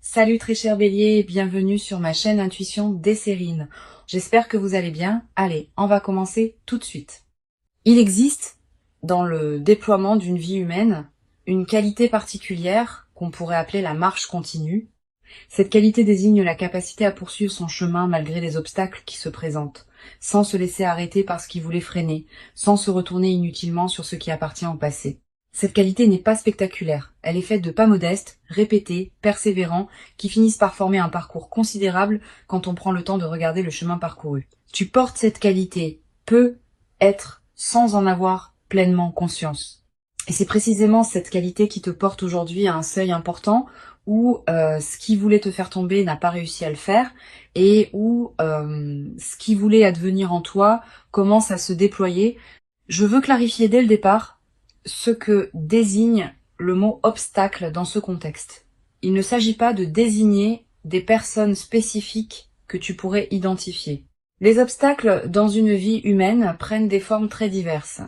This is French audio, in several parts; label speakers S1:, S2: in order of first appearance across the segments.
S1: Salut très cher Bélier, bienvenue sur ma chaîne Intuition Desserine. J'espère que vous allez bien. Allez, on va commencer tout de suite. Il existe, dans le déploiement d'une vie humaine, une qualité particulière qu'on pourrait appeler la marche continue. Cette qualité désigne la capacité à poursuivre son chemin malgré les obstacles qui se présentent, sans se laisser arrêter par ce qui voulait freiner, sans se retourner inutilement sur ce qui appartient au passé. Cette qualité n'est pas spectaculaire, elle est faite de pas modestes, répétés, persévérants, qui finissent par former un parcours considérable quand on prend le temps de regarder le chemin parcouru. Tu portes cette qualité, peut être sans en avoir pleinement conscience. Et c'est précisément cette qualité qui te porte aujourd'hui à un seuil important où ce qui voulait te faire tomber n'a pas réussi à le faire et où ce qui voulait advenir en toi commence à se déployer. Je veux clarifier dès le départ ce que désigne le mot obstacle dans ce contexte. Il ne s'agit pas de désigner des personnes spécifiques que tu pourrais identifier. Les obstacles dans une vie humaine prennent des formes très diverses.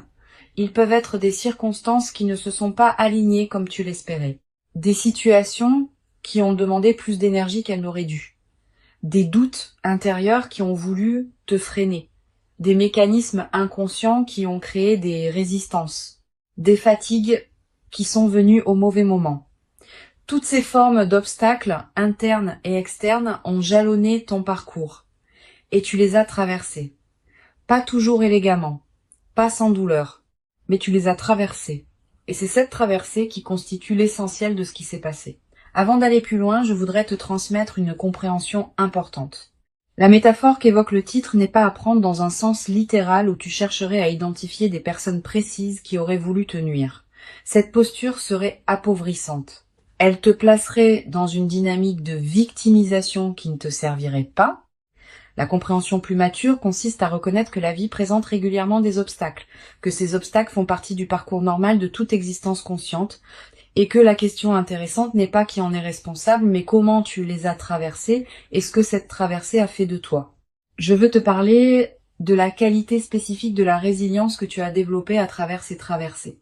S1: Ils peuvent être des circonstances qui ne se sont pas alignées comme tu l'espérais, des situations qui ont demandé plus d'énergie qu'elles n'auraient dû, des doutes intérieurs qui ont voulu te freiner, des mécanismes inconscients qui ont créé des résistances, des fatigues qui sont venues au mauvais moment. Toutes ces formes d'obstacles, internes et externes, ont jalonné ton parcours, et tu les as traversés. Pas toujours élégamment, pas sans douleur, mais tu les as traversés. Et c'est cette traversée qui constitue l'essentiel de ce qui s'est passé. Avant d'aller plus loin, je voudrais te transmettre une compréhension importante. La métaphore qu'évoque le titre n'est pas à prendre dans un sens littéral où tu chercherais à identifier des personnes précises qui auraient voulu te nuire. Cette posture serait appauvrissante. Elle te placerait dans une dynamique de victimisation qui ne te servirait pas. La compréhension plus mature consiste à reconnaître que la vie présente régulièrement des obstacles, que ces obstacles font partie du parcours normal de toute existence consciente, et que la question intéressante n'est pas qui en est responsable, mais comment tu les as traversés et ce que cette traversée a fait de toi. Je veux te parler de la qualité spécifique de la résilience que tu as développée à travers ces traversées.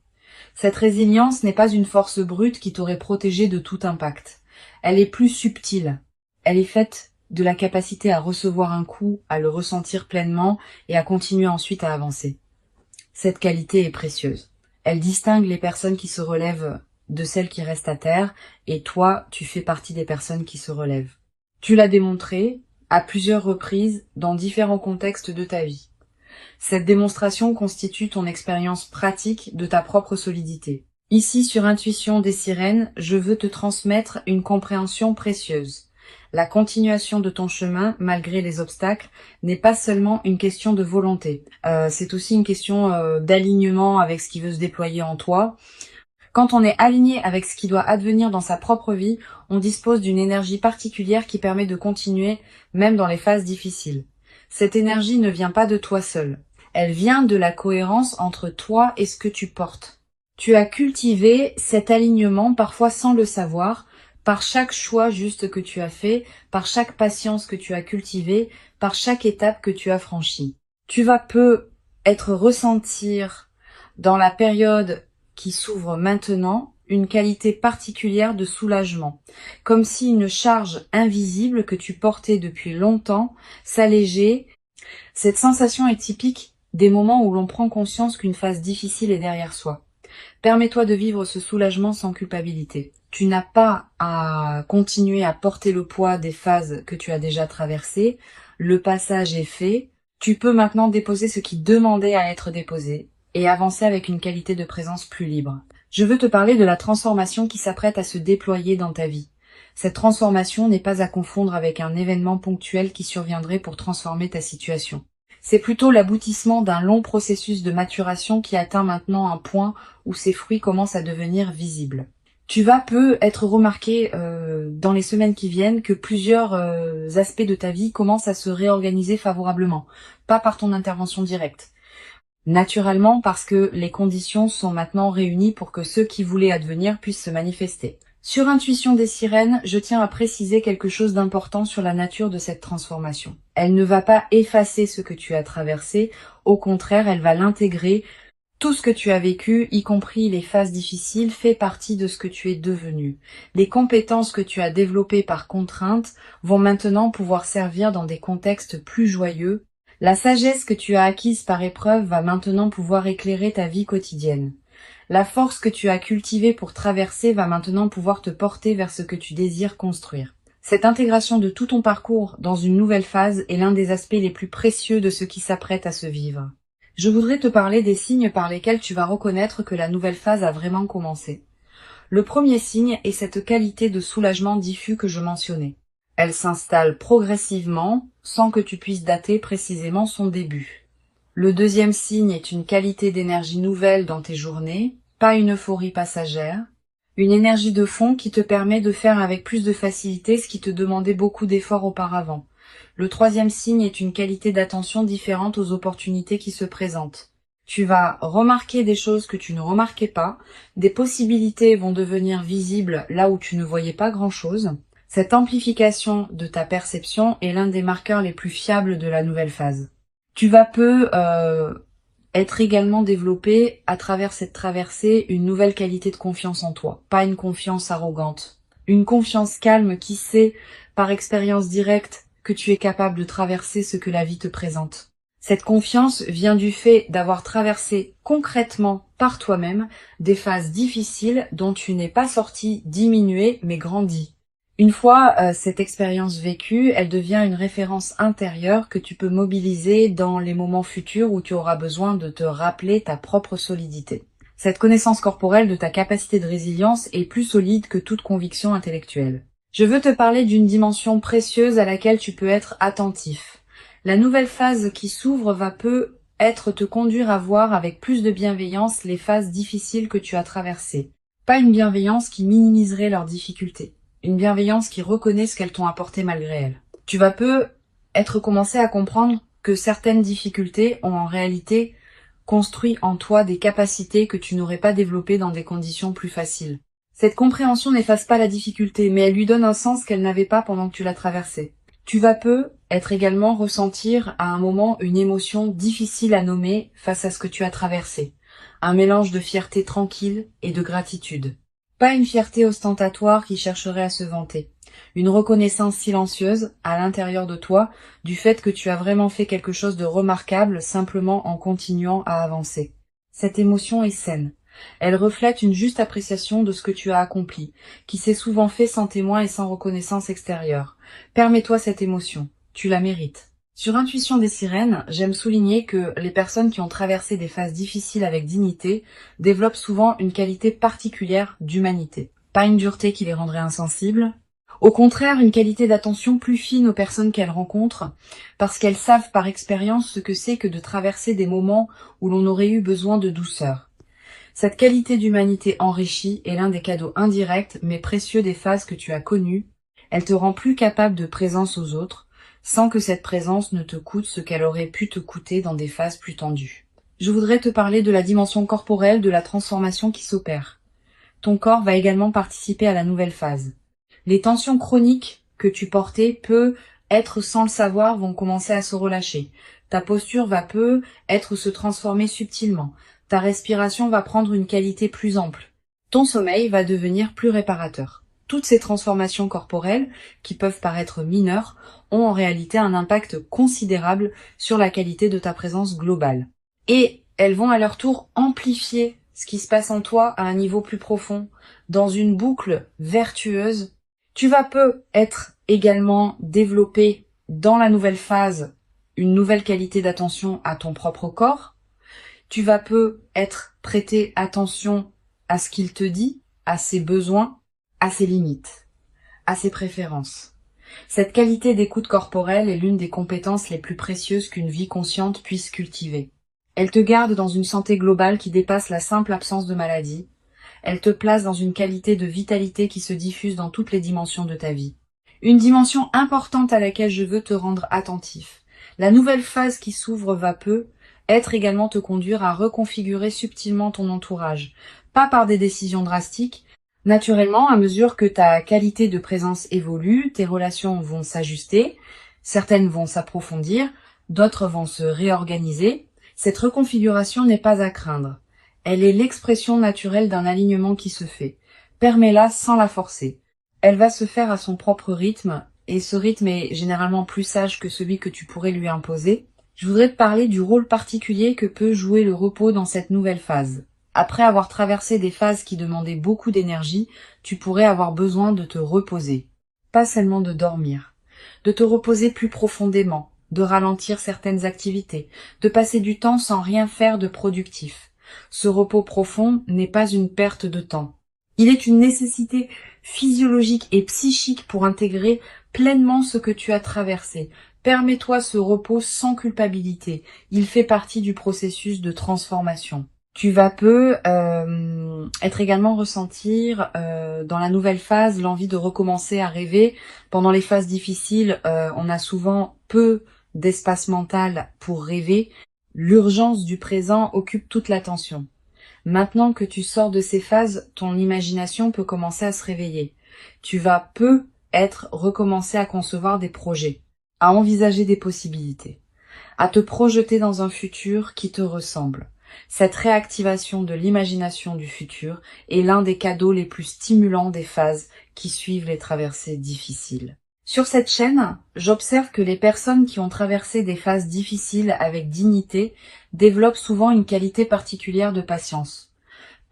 S1: Cette résilience n'est pas une force brute qui t'aurait protégé de tout impact. Elle est plus subtile. Elle est faite de la capacité à recevoir un coup, à le ressentir pleinement et à continuer ensuite à avancer. Cette qualité est précieuse. Elle distingue les personnes qui se relèvent de celles qui restent à terre, et toi, tu fais partie des personnes qui se relèvent. Tu l'as démontré à plusieurs reprises dans différents contextes de ta vie. Cette démonstration constitue ton expérience pratique de ta propre solidité. Ici, sur Intuition des Sirènes, je veux te transmettre une compréhension précieuse. La continuation de ton chemin, malgré les obstacles, n'est pas seulement une question de volonté. C'est aussi une question d'alignement avec ce qui veut se déployer en toi. Quand on est aligné avec ce qui doit advenir dans sa propre vie, on dispose d'une énergie particulière qui permet de continuer même dans les phases difficiles. Cette énergie ne vient pas de toi seul. Elle vient de la cohérence entre toi et ce que tu portes. Tu as cultivé cet alignement parfois sans le savoir, par chaque choix juste que tu as fait, par chaque patience que tu as cultivée, par chaque étape que tu as franchie. Tu vas peu être ressentir dans la période qui s'ouvre maintenant une qualité particulière de soulagement, comme si une charge invisible que tu portais depuis longtemps s'allégeait. Cette sensation est typique des moments où l'on prend conscience qu'une phase difficile est derrière soi. Permets-toi de vivre ce soulagement sans culpabilité. Tu n'as pas à continuer à porter le poids des phases que tu as déjà traversées. Le passage est fait. Tu peux maintenant déposer ce qui demandait à être déposé et avancer avec une qualité de présence plus libre. Je veux te parler de la transformation qui s'apprête à se déployer dans ta vie. Cette transformation n'est pas à confondre avec un événement ponctuel qui surviendrait pour transformer ta situation. C'est plutôt l'aboutissement d'un long processus de maturation qui atteint maintenant un point où ses fruits commencent à devenir visibles. Tu vas peu être remarqué dans les semaines qui viennent que plusieurs aspects de ta vie commencent à se réorganiser favorablement, pas par ton intervention directe. Naturellement parce que les conditions sont maintenant réunies pour que ceux qui voulaient advenir puissent se manifester. Sur Intuition des Sirènes, je tiens à préciser quelque chose d'important sur la nature de cette transformation. Elle ne va pas effacer ce que tu as traversé, au contraire, elle va l'intégrer Tout ce que tu as vécu, y compris les phases difficiles, fait partie de ce que tu es devenu. Les compétences que tu as développées par contrainte vont maintenant pouvoir servir dans des contextes plus joyeux. La sagesse que tu as acquise par épreuve va maintenant pouvoir éclairer ta vie quotidienne. La force que tu as cultivée pour traverser va maintenant pouvoir te porter vers ce que tu désires construire. Cette intégration de tout ton parcours dans une nouvelle phase est l'un des aspects les plus précieux de ce qui s'apprête à se vivre. Je voudrais te parler des signes par lesquels tu vas reconnaître que la nouvelle phase a vraiment commencé. Le premier signe est cette qualité de soulagement diffus que je mentionnais. Elle s'installe progressivement sans que tu puisses dater précisément son début. Le deuxième signe est une qualité d'énergie nouvelle dans tes journées, pas une euphorie passagère, une énergie de fond qui te permet de faire avec plus de facilité ce qui te demandait beaucoup d'efforts auparavant. Le troisième signe est une qualité d'attention différente aux opportunités qui se présentent. Tu vas remarquer des choses que tu ne remarquais pas, des possibilités vont devenir visibles là où tu ne voyais pas grand-chose. Cette amplification de ta perception est l'un des marqueurs les plus fiables de la nouvelle phase. Tu vas être également développé à travers cette traversée une nouvelle qualité de confiance en toi, pas une confiance arrogante, une confiance calme qui sait par expérience directe que tu es capable de traverser ce que la vie te présente. Cette confiance vient du fait d'avoir traversé concrètement par toi-même des phases difficiles dont tu n'es pas sorti diminué mais grandi. Une fois cette expérience vécue, elle devient une référence intérieure que tu peux mobiliser dans les moments futurs où tu auras besoin de te rappeler ta propre solidité. Cette connaissance corporelle de ta capacité de résilience est plus solide que toute conviction intellectuelle. Je veux te parler d'une dimension précieuse à laquelle tu peux être attentif. La nouvelle phase qui s'ouvre va peut-être te conduire à voir avec plus de bienveillance les phases difficiles que tu as traversées. Pas une bienveillance qui minimiserait leurs difficultés. Une bienveillance qui reconnaît ce qu'elles t'ont apporté malgré elles. Tu vas peut-être commencer à comprendre que certaines difficultés ont en réalité construit en toi des capacités que tu n'aurais pas développées dans des conditions plus faciles. Cette compréhension n'efface pas la difficulté, mais elle lui donne un sens qu'elle n'avait pas pendant que tu la traversais. Tu vas peut-être également ressentir à un moment une émotion difficile à nommer face à ce que tu as traversé. Un mélange de fierté tranquille et de gratitude. Pas une fierté ostentatoire qui chercherait à se vanter. Une reconnaissance silencieuse, à l'intérieur de toi, du fait que tu as vraiment fait quelque chose de remarquable simplement en continuant à avancer. Cette émotion est saine. Elle reflète une juste appréciation de ce que tu as accompli, qui s'est souvent fait sans témoin et sans reconnaissance extérieure. Permets-toi cette émotion. Tu la mérites. Sur Intuition des sirènes, j'aime souligner que les personnes qui ont traversé des phases difficiles avec dignité développent souvent une qualité particulière d'humanité. Pas une dureté qui les rendrait insensibles. Au contraire, une qualité d'attention plus fine aux personnes qu'elles rencontrent, parce qu'elles savent par expérience ce que c'est que de traverser des moments où l'on aurait eu besoin de douceur. Cette qualité d'humanité enrichie est l'un des cadeaux indirects mais précieux des phases que tu as connues. Elle te rend plus capable de présence aux autres, sans que cette présence ne te coûte ce qu'elle aurait pu te coûter dans des phases plus tendues. Je voudrais te parler de la dimension corporelle de la transformation qui s'opère. Ton corps va également participer à la nouvelle phase. Les tensions chroniques que tu portais être sans le savoir vont commencer à se relâcher. Ta posture va être se transformer subtilement. Ta respiration va prendre une qualité plus ample. Ton sommeil va devenir plus réparateur. Toutes ces transformations corporelles, qui peuvent paraître mineures, ont en réalité un impact considérable sur la qualité de ta présence globale. Et elles vont à leur tour amplifier ce qui se passe en toi à un niveau plus profond, dans une boucle vertueuse. Tu vas être également développé dans la nouvelle phase une nouvelle qualité d'attention à ton propre corps. Tu vas être prêter attention à ce qu'il te dit, à ses besoins, à ses limites, à ses préférences. Cette qualité d'écoute corporelle est l'une des compétences les plus précieuses qu'une vie consciente puisse cultiver. Elle te garde dans une santé globale qui dépasse la simple absence de maladie. Elle te place dans une qualité de vitalité qui se diffuse dans toutes les dimensions de ta vie. Une dimension importante à laquelle je veux te rendre attentif. La nouvelle phase qui s'ouvre va être également te conduire à reconfigurer subtilement ton entourage, pas par des décisions drastiques. Naturellement, à mesure que ta qualité de présence évolue, tes relations vont s'ajuster, certaines vont s'approfondir, d'autres vont se réorganiser. Cette reconfiguration n'est pas à craindre. Elle est l'expression naturelle d'un alignement qui se fait. Permets-la sans la forcer. Elle va se faire à son propre rythme, et ce rythme est généralement plus sage que celui que tu pourrais lui imposer. Je voudrais te parler du rôle particulier que peut jouer le repos dans cette nouvelle phase. Après avoir traversé des phases qui demandaient beaucoup d'énergie, tu pourrais avoir besoin de te reposer. Pas seulement de dormir. De te reposer plus profondément, de ralentir certaines activités, de passer du temps sans rien faire de productif. Ce repos profond n'est pas une perte de temps. Il est une nécessité physiologique et psychique pour intégrer pleinement ce que tu as traversé. Permets-toi ce repos sans culpabilité. Il fait partie du processus de transformation. Tu vas peu être également ressentir dans la nouvelle phase l'envie de recommencer à rêver. Pendant les phases difficiles, on a souvent peu d'espace mental pour rêver. L'urgence du présent occupe toute l'attention. Maintenant que tu sors de ces phases, ton imagination peut commencer à se réveiller. Tu vas peu recommencer à concevoir des projets, à envisager des possibilités, à te projeter dans un futur qui te ressemble. Cette réactivation de l'imagination du futur est l'un des cadeaux les plus stimulants des phases qui suivent les traversées difficiles. Sur cette chaîne, j'observe que les personnes qui ont traversé des phases difficiles avec dignité développent souvent une qualité particulière de patience.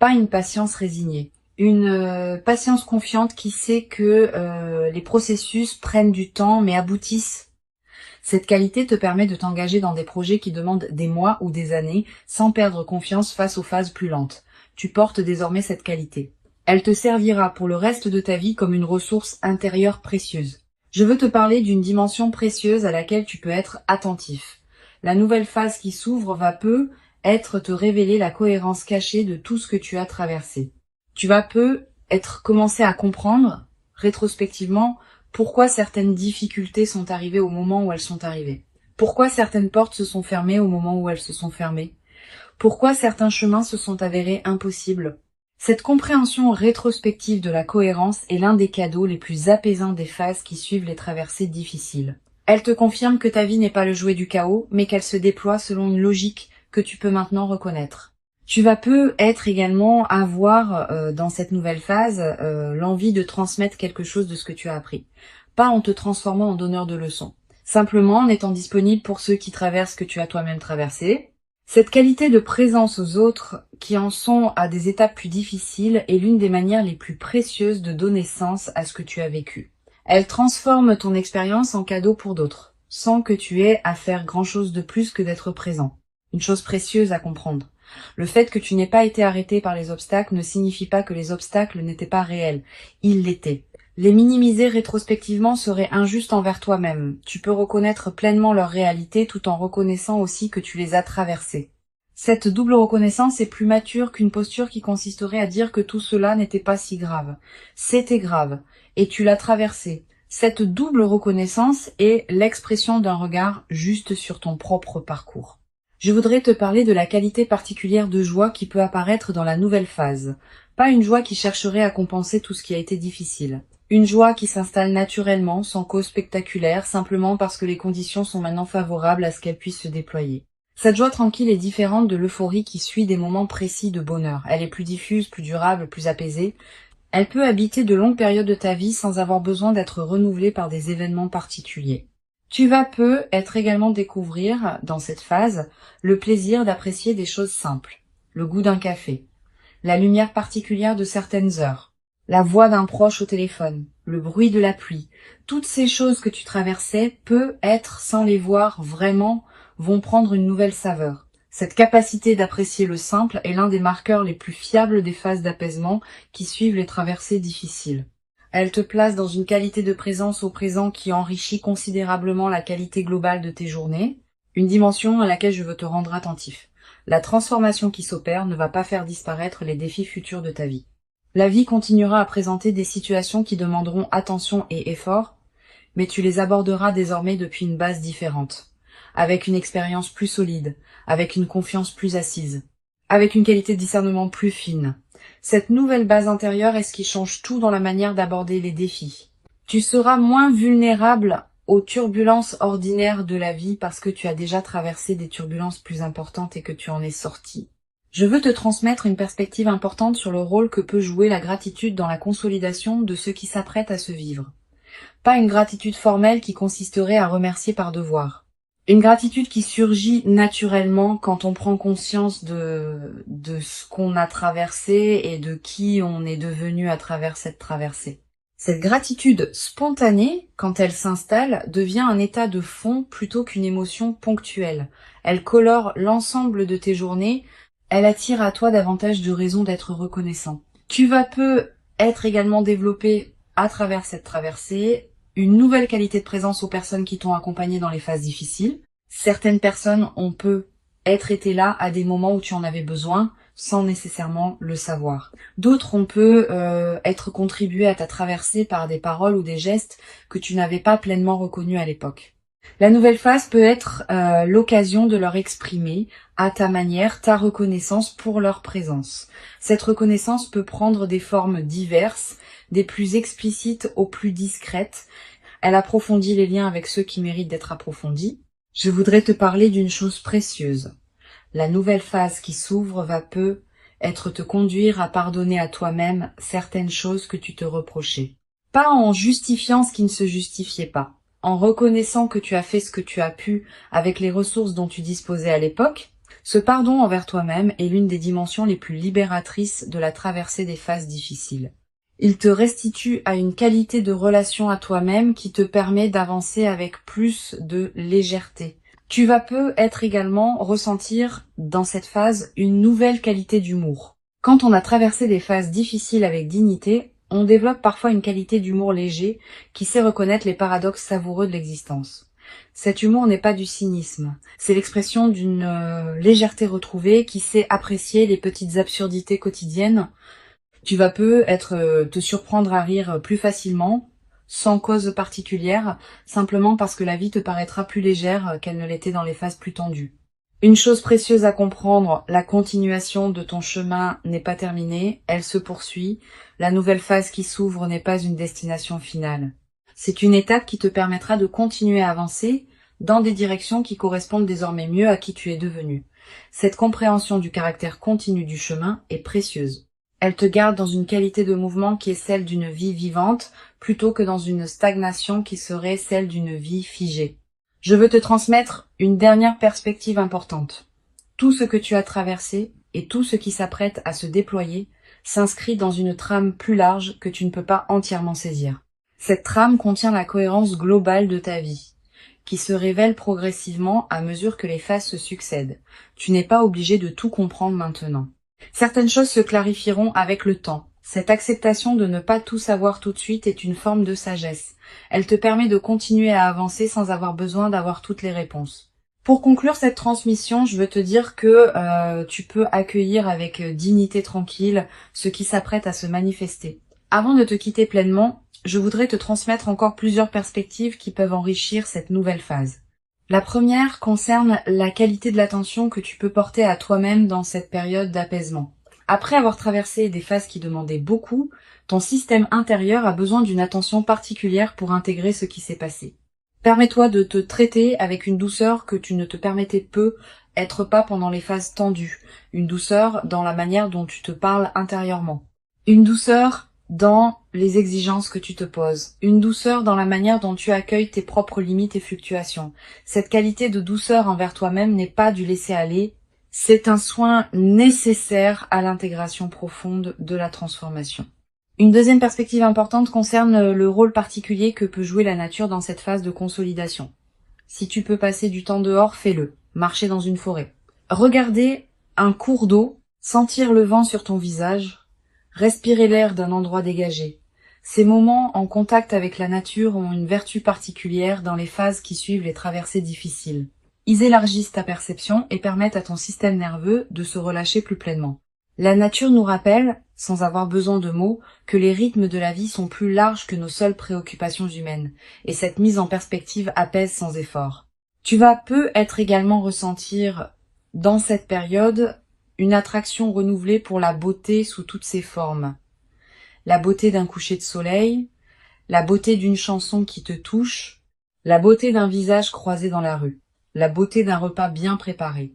S1: Pas une patience résignée, une patience confiante qui sait que les processus prennent du temps mais aboutissent. Cette qualité te permet de t'engager dans des projets qui demandent des mois ou des années sans perdre confiance face aux phases plus lentes. Tu portes désormais cette qualité. Elle te servira pour le reste de ta vie comme une ressource intérieure précieuse. Je veux te parler d'une dimension précieuse à laquelle tu peux être attentif. La nouvelle phase qui s'ouvre va peu te révéler la cohérence cachée de tout ce que tu as traversé. Tu vas commencer à comprendre, rétrospectivement, pourquoi certaines difficultés sont arrivées au moment où elles sont arrivées. Pourquoi certaines portes se sont fermées au moment où elles se sont fermées. Pourquoi certains chemins se sont avérés impossibles. Cette compréhension rétrospective de la cohérence est l'un des cadeaux les plus apaisants des phases qui suivent les traversées difficiles. Elle te confirme que ta vie n'est pas le jouet du chaos, mais qu'elle se déploie selon une logique que tu peux maintenant reconnaître. Tu vas également avoir dans cette nouvelle phase l'envie de transmettre quelque chose de ce que tu as appris. Pas en te transformant en donneur de leçons. Simplement en étant disponible pour ceux qui traversent ce que tu as toi-même traversé. Cette qualité de présence aux autres qui en sont à des étapes plus difficiles est l'une des manières les plus précieuses de donner sens à ce que tu as vécu. Elle transforme ton expérience en cadeau pour d'autres, sans que tu aies à faire grand-chose de plus que d'être présent. Une chose précieuse à comprendre. Le fait que tu n'aies pas été arrêté par les obstacles ne signifie pas que les obstacles n'étaient pas réels. Ils l'étaient. Les minimiser rétrospectivement serait injuste envers toi-même. Tu peux reconnaître pleinement leur réalité tout en reconnaissant aussi que tu les as traversés. Cette double reconnaissance est plus mature qu'une posture qui consisterait à dire que tout cela n'était pas si grave. C'était grave, et tu l'as traversé. Cette double reconnaissance est l'expression d'un regard juste sur ton propre parcours. Je voudrais te parler de la qualité particulière de joie qui peut apparaître dans la nouvelle phase. Pas une joie qui chercherait à compenser tout ce qui a été difficile. Une joie qui s'installe naturellement, sans cause spectaculaire, simplement parce que les conditions sont maintenant favorables à ce qu'elle puisse se déployer. Cette joie tranquille est différente de l'euphorie qui suit des moments précis de bonheur. Elle est plus diffuse, plus durable, plus apaisée. Elle peut habiter de longues périodes de ta vie sans avoir besoin d'être renouvelée par des événements particuliers. Tu vas également découvrir, dans cette phase, le plaisir d'apprécier des choses simples. Le goût d'un café, la lumière particulière de certaines heures, la voix d'un proche au téléphone, le bruit de la pluie. Toutes ces choses que tu traversais, sans les voir vraiment, vont prendre une nouvelle saveur. Cette capacité d'apprécier le simple est l'un des marqueurs les plus fiables des phases d'apaisement qui suivent les traversées difficiles. Elle te place dans une qualité de présence au présent qui enrichit considérablement la qualité globale de tes journées, une dimension à laquelle je veux te rendre attentif. La transformation qui s'opère ne va pas faire disparaître les défis futurs de ta vie. La vie continuera à présenter des situations qui demanderont attention et effort, mais tu les aborderas désormais depuis une base différente, avec une expérience plus solide, avec une confiance plus assise, avec une qualité de discernement plus fine. Cette nouvelle base intérieure est ce qui change tout dans la manière d'aborder les défis. Tu seras moins vulnérable aux turbulences ordinaires de la vie parce que tu as déjà traversé des turbulences plus importantes et que tu en es sorti. Je veux te transmettre une perspective importante sur le rôle que peut jouer la gratitude dans la consolidation de ceux qui s'apprêtent à se vivre. Pas une gratitude formelle qui consisterait à remercier par devoir. Une gratitude qui surgit naturellement quand on prend conscience de ce qu'on a traversé et de qui on est devenu à travers cette traversée. Cette gratitude spontanée, quand elle s'installe, devient un état de fond plutôt qu'une émotion ponctuelle. Elle colore l'ensemble de tes journées, elle attire à toi davantage de raisons d'être reconnaissant. Tu vas peu être également développé à travers cette traversée, une nouvelle qualité de présence aux personnes qui t'ont accompagné dans les phases difficiles. Certaines personnes ont peu être été là à des moments où tu en avais besoin, sans nécessairement le savoir. D'autres ont peu être contribué à ta traversée par des paroles ou des gestes que tu n'avais pas pleinement reconnus à l'époque. La nouvelle phase peut être l'occasion de leur exprimer à ta manière ta reconnaissance pour leur présence. Cette reconnaissance peut prendre des formes diverses, des plus explicites aux plus discrètes. Elle approfondit les liens avec ceux qui méritent d'être approfondis. Je voudrais te parler d'une chose précieuse. La nouvelle phase qui s'ouvre va peu être te conduire à pardonner à toi-même certaines choses que tu te reprochais. Pas en justifiant ce qui ne se justifiait pas, en reconnaissant que tu as fait ce que tu as pu avec les ressources dont tu disposais à l'époque. Ce pardon envers toi-même est l'une des dimensions les plus libératrices de la traversée des phases difficiles. Il te restitue à une qualité de relation à toi-même qui te permet d'avancer avec plus de légèreté. Tu vas peu être également ressentir dans cette phase une nouvelle qualité d'humour. Quand on a traversé des phases difficiles avec dignité, on développe parfois une qualité d'humour léger qui sait reconnaître les paradoxes savoureux de l'existence. Cet humour n'est pas du cynisme, c'est l'expression d'une légèreté retrouvée qui sait apprécier les petites absurdités quotidiennes. Tu vas peu te surprendre à rire plus facilement, sans cause particulière, simplement parce que la vie te paraîtra plus légère qu'elle ne l'était dans les phases plus tendues. Une chose précieuse à comprendre, la continuation de ton chemin n'est pas terminée, elle se poursuit. La nouvelle phase qui s'ouvre n'est pas une destination finale. C'est une étape qui te permettra de continuer à avancer dans des directions qui correspondent désormais mieux à qui tu es devenu. Cette compréhension du caractère continu du chemin est précieuse. Elle te garde dans une qualité de mouvement qui est celle d'une vie vivante, plutôt que dans une stagnation qui serait celle d'une vie figée. Je veux te transmettre une dernière perspective importante. Tout ce que tu as traversé et tout ce qui s'apprête à se déployer s'inscrit dans une trame plus large que tu ne peux pas entièrement saisir. Cette trame contient la cohérence globale de ta vie, qui se révèle progressivement à mesure que les phases se succèdent. Tu n'es pas obligé de tout comprendre maintenant. Certaines choses se clarifieront avec le temps. Cette acceptation de ne pas tout savoir tout de suite est une forme de sagesse. Elle te permet de continuer à avancer sans avoir besoin d'avoir toutes les réponses. Pour conclure cette transmission, je veux te dire que tu peux accueillir avec dignité tranquille ce qui s'apprête à se manifester. Avant de te quitter pleinement, je voudrais te transmettre encore plusieurs perspectives qui peuvent enrichir cette nouvelle phase. La première concerne la qualité de l'attention que tu peux porter à toi-même dans cette période d'apaisement. Après avoir traversé des phases qui demandaient beaucoup, ton système intérieur a besoin d'une attention particulière pour intégrer ce qui s'est passé. Permets-toi de te traiter avec une douceur que tu ne te permettais peu être pas pendant les phases tendues, une douceur dans la manière dont tu te parles intérieurement, une douceur dans les exigences que tu te poses, une douceur dans la manière dont tu accueilles tes propres limites et fluctuations. Cette qualité de douceur envers toi-même n'est pas du laisser-aller, c'est un soin nécessaire à l'intégration profonde de la transformation. Une deuxième perspective importante concerne le rôle particulier que peut jouer la nature dans cette phase de consolidation. Si tu peux passer du temps dehors, fais-le. Marcher dans une forêt. Regarder un cours d'eau, sentir le vent sur ton visage, respirer l'air d'un endroit dégagé. Ces moments en contact avec la nature ont une vertu particulière dans les phases qui suivent les traversées difficiles. Ils élargissent ta perception et permettent à ton système nerveux de se relâcher plus pleinement. La nature nous rappelle, sans avoir besoin de mots, que les rythmes de la vie sont plus larges que nos seules préoccupations humaines, et cette mise en perspective apaise sans effort. Tu vas peu être également ressentir, dans cette période, une attraction renouvelée pour la beauté sous toutes ses formes. La beauté d'un coucher de soleil, la beauté d'une chanson qui te touche, la beauté d'un visage croisé dans la rue, la beauté d'un repas bien préparé.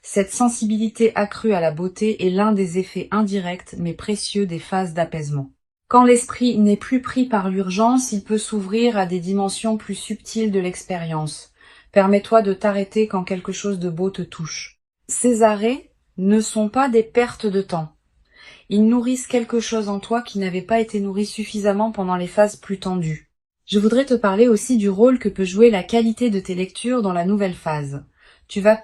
S1: Cette sensibilité accrue à la beauté est l'un des effets indirects mais précieux des phases d'apaisement. Quand l'esprit n'est plus pris par l'urgence, il peut s'ouvrir à des dimensions plus subtiles de l'expérience. Permets-toi de t'arrêter quand quelque chose de beau te touche. Ces arrêts ne sont pas des pertes de temps. Ils nourrissent quelque chose en toi qui n'avait pas été nourri suffisamment pendant les phases plus tendues. Je voudrais te parler aussi du rôle que peut jouer la qualité de tes lectures dans la nouvelle phase. Tu vas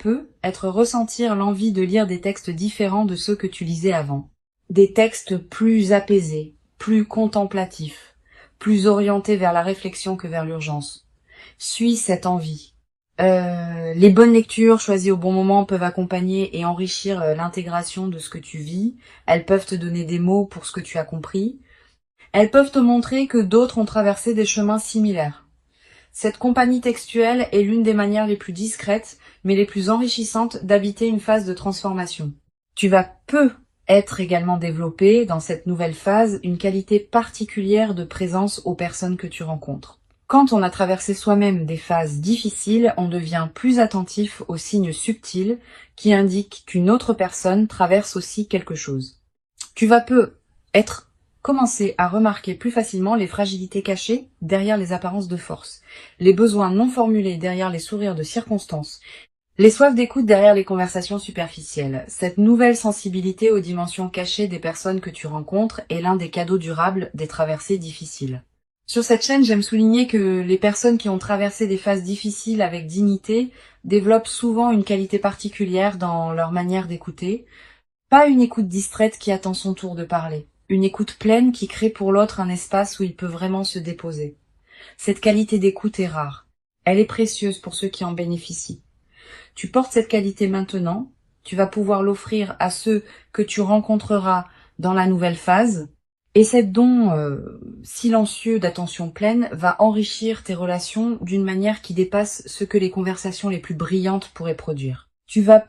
S1: ressentir l'envie de lire des textes différents de ceux que tu lisais avant. Des textes plus apaisés, plus contemplatifs, plus orientés vers la réflexion que vers l'urgence. Suis cette envie. Les bonnes lectures choisies au bon moment peuvent accompagner et enrichir l'intégration de ce que tu vis. Elles peuvent te donner des mots pour ce que tu as compris. Elles peuvent te montrer que d'autres ont traversé des chemins similaires. Cette compagnie textuelle est l'une des manières les plus discrètes, mais les plus enrichissantes d'habiter une phase de transformation. Tu vas être également développé dans cette nouvelle phase une qualité particulière de présence aux personnes que tu rencontres. Quand on a traversé soi-même des phases difficiles, on devient plus attentif aux signes subtils qui indiquent qu'une autre personne traverse aussi quelque chose. Tu vas commencer à remarquer plus facilement les fragilités cachées derrière les apparences de force, les besoins non formulés derrière les sourires de circonstance, les soifs d'écoute derrière les conversations superficielles. Cette nouvelle sensibilité aux dimensions cachées des personnes que tu rencontres est l'un des cadeaux durables des traversées difficiles. Sur cette chaîne, j'aime souligner que les personnes qui ont traversé des phases difficiles avec dignité développent souvent une qualité particulière dans leur manière d'écouter. Pas une écoute distraite qui attend son tour de parler. Une écoute pleine qui crée pour l'autre un espace où il peut vraiment se déposer. Cette qualité d'écoute est rare. Elle est précieuse pour ceux qui en bénéficient. Tu portes cette qualité maintenant. Tu vas pouvoir l'offrir à ceux que tu rencontreras dans la nouvelle phase. Et cet don silencieux d'attention pleine va enrichir tes relations d'une manière qui dépasse ce que les conversations les plus brillantes pourraient produire. Tu vas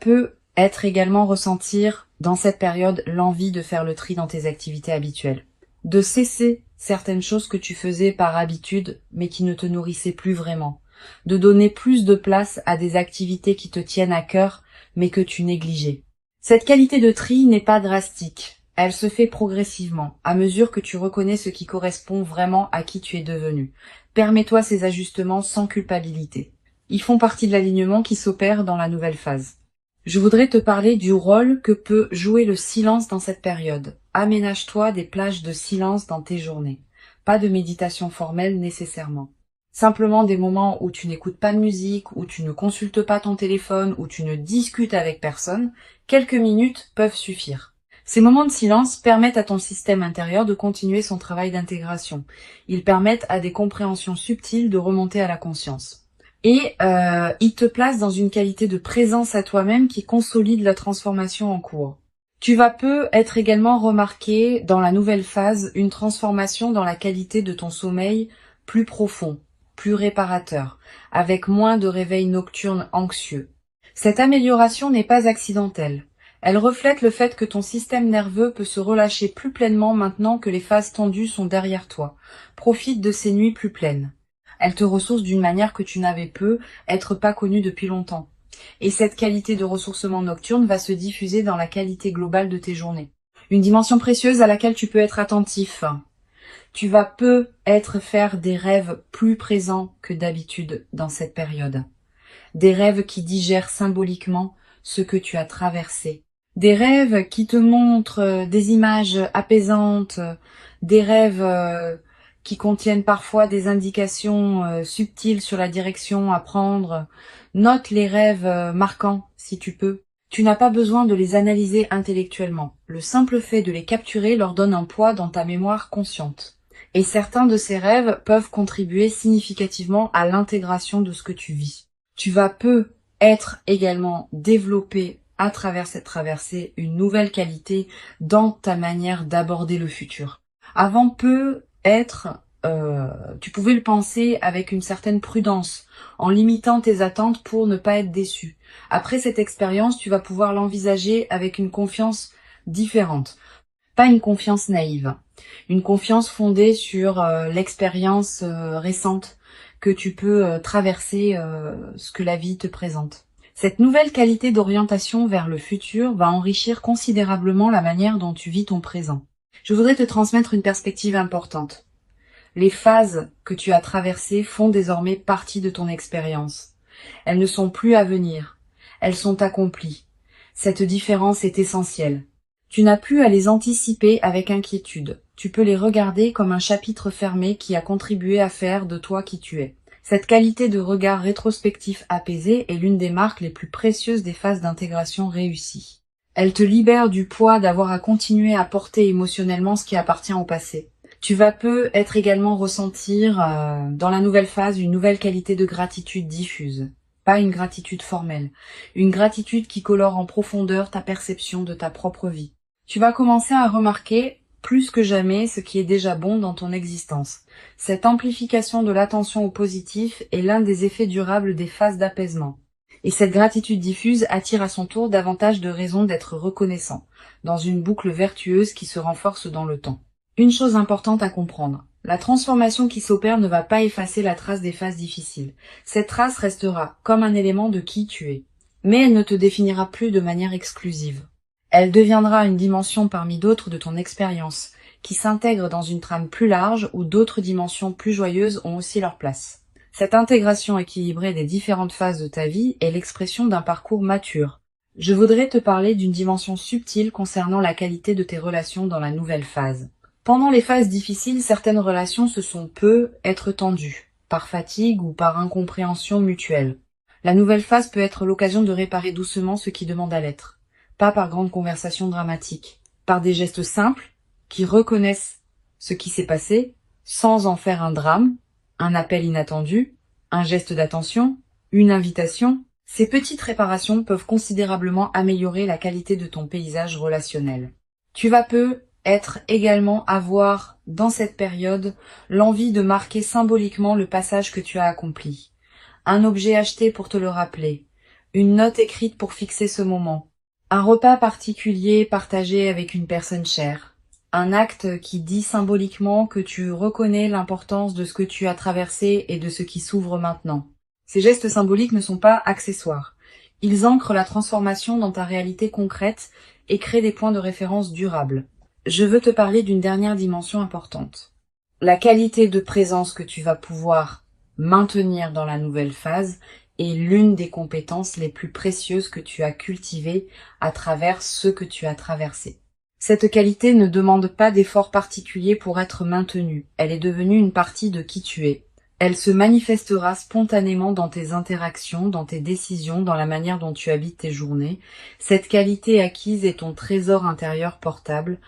S1: être également ressentir dans cette période l'envie de faire le tri dans tes activités habituelles. De cesser certaines choses que tu faisais par habitude mais qui ne te nourrissaient plus vraiment. De donner plus de place à des activités qui te tiennent à cœur mais que tu négligeais. Cette qualité de tri n'est pas drastique. Elle se fait progressivement, à mesure que tu reconnais ce qui correspond vraiment à qui tu es devenu. Permets-toi ces ajustements sans culpabilité. Ils font partie de l'alignement qui s'opère dans la nouvelle phase. Je voudrais te parler du rôle que peut jouer le silence dans cette période. Aménage-toi des plages de silence dans tes journées. Pas de méditation formelle nécessairement. Simplement des moments où tu n'écoutes pas de musique, où tu ne consultes pas ton téléphone, où tu ne discutes avec personne. Quelques minutes peuvent suffire. Ces moments de silence permettent à ton système intérieur de continuer son travail d'intégration. Ils permettent à des compréhensions subtiles de remonter à la conscience. Et ils te placent dans une qualité de présence à toi-même qui consolide la transformation en cours. Tu vas être également remarqué dans la nouvelle phase une transformation dans la qualité de ton sommeil plus profond, plus réparateur, avec moins de réveils nocturnes anxieux. Cette amélioration n'est pas accidentelle. Elle reflète le fait que ton système nerveux peut se relâcher plus pleinement maintenant que les phases tendues sont derrière toi. Profite de ces nuits plus pleines. Elles te ressourcent d'une manière que tu n'avais être pas connue depuis longtemps. Et cette qualité de ressourcement nocturne va se diffuser dans la qualité globale de tes journées. Une dimension précieuse à laquelle tu peux être attentif. Tu vas faire des rêves plus présents que d'habitude dans cette période. Des rêves qui digèrent symboliquement ce que tu as traversé. Des rêves qui te montrent des images apaisantes, des rêves qui contiennent parfois des indications subtiles sur la direction à prendre. Note les rêves marquants si tu peux. Tu n'as pas besoin de les analyser intellectuellement. Le simple fait de les capturer leur donne un poids dans ta mémoire consciente. Et certains de ces rêves peuvent contribuer significativement à l'intégration de ce que tu vis. Tu vas être également développé à travers cette traversée une nouvelle qualité dans ta manière d'aborder le futur. Avant tu pouvais le penser avec une certaine prudence, en limitant tes attentes pour ne pas être déçu. Après cette expérience, tu vas pouvoir l'envisager avec une confiance différente. Pas une confiance naïve, une confiance fondée sur l'expérience récente que tu peux traverser ce que la vie te présente. Cette nouvelle qualité d'orientation vers le futur va enrichir considérablement la manière dont tu vis ton présent. Je voudrais te transmettre une perspective importante. Les phases que tu as traversées font désormais partie de ton expérience. Elles ne sont plus à venir. Elles sont accomplies. Cette différence est essentielle. Tu n'as plus à les anticiper avec inquiétude. Tu peux les regarder comme un chapitre fermé qui a contribué à faire de toi qui tu es. Cette qualité de regard rétrospectif apaisé est l'une des marques les plus précieuses des phases d'intégration réussies. Elle te libère du poids d'avoir à continuer à porter émotionnellement ce qui appartient au passé. Tu vas peut-être également ressentir dans la nouvelle phase une nouvelle qualité de gratitude diffuse. Pas une gratitude formelle, une gratitude qui colore en profondeur ta perception de ta propre vie. Tu vas commencer à remarquer plus que jamais ce qui est déjà bon dans ton existence. Cette amplification de l'attention au positif est l'un des effets durables des phases d'apaisement. Et cette gratitude diffuse attire à son tour davantage de raisons d'être reconnaissant, dans une boucle vertueuse qui se renforce dans le temps. Une chose importante à comprendre, la transformation qui s'opère ne va pas effacer la trace des phases difficiles. Cette trace restera comme un élément de qui tu es, mais elle ne te définira plus de manière exclusive. Elle deviendra une dimension parmi d'autres de ton expérience, qui s'intègre dans une trame plus large où d'autres dimensions plus joyeuses ont aussi leur place. Cette intégration équilibrée des différentes phases de ta vie est l'expression d'un parcours mature. Je voudrais te parler d'une dimension subtile concernant la qualité de tes relations dans la nouvelle phase. Pendant les phases difficiles, certaines relations peut être tendues, par fatigue ou par incompréhension mutuelle. La nouvelle phase peut être l'occasion de réparer doucement ce qui demande à l'être, pas par grandes conversations dramatiques, par des gestes simples qui reconnaissent ce qui s'est passé sans en faire un drame, un appel inattendu, un geste d'attention, une invitation. Ces petites réparations peuvent considérablement améliorer la qualité de ton paysage relationnel. Tu vas peut-être également avoir, dans cette période, l'envie de marquer symboliquement le passage que tu as accompli. Un objet acheté pour te le rappeler, une note écrite pour fixer ce moment, un repas particulier partagé avec une personne chère, un acte qui dit symboliquement que tu reconnais l'importance de ce que tu as traversé et de ce qui s'ouvre maintenant. Ces gestes symboliques ne sont pas accessoires. Ils ancrent la transformation dans ta réalité concrète et créent des points de référence durables. Je veux te parler d'une dernière dimension importante. La qualité de présence que tu vas pouvoir maintenir dans la nouvelle phase est l'une des compétences les plus précieuses que tu as cultivées à travers ce que tu as traversé. Cette qualité ne demande pas d'effort particulier pour être maintenue. Elle est devenue une partie de qui tu es. Elle se manifestera spontanément dans tes interactions, dans tes décisions, dans la manière dont tu habites tes journées. Cette qualité acquise est ton trésor intérieur portable.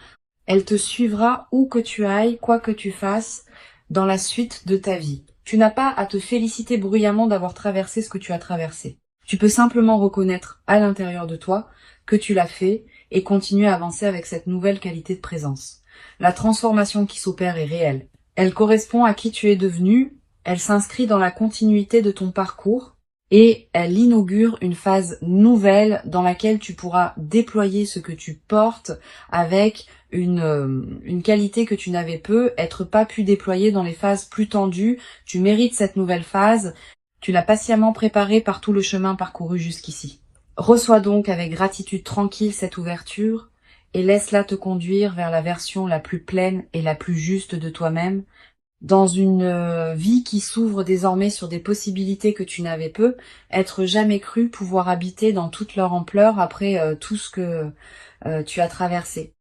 S1: Elle te suivra où que tu ailles, quoi que tu fasses, dans la suite de ta vie. Tu n'as pas à te féliciter bruyamment d'avoir traversé ce que tu as traversé. Tu peux simplement reconnaître à l'intérieur de toi que tu l'as fait et continuer à avancer avec cette nouvelle qualité de présence. La transformation qui s'opère est réelle. Elle correspond à qui tu es devenu, elle s'inscrit dans la continuité de ton parcours et elle inaugure une phase nouvelle dans laquelle tu pourras déployer ce que tu portes avec une qualité que tu n'avais pas pu déployer dans les phases plus tendues. Tu mérites cette nouvelle phase, tu l'as patiemment préparée par tout le chemin parcouru jusqu'ici. Reçois donc avec gratitude tranquille cette ouverture et laisse-la te conduire vers la version la plus pleine et la plus juste de toi-même, dans une vie qui s'ouvre désormais sur des possibilités que tu n'avais être jamais cru pouvoir habiter dans toute leur ampleur après tout ce que tu as traversé.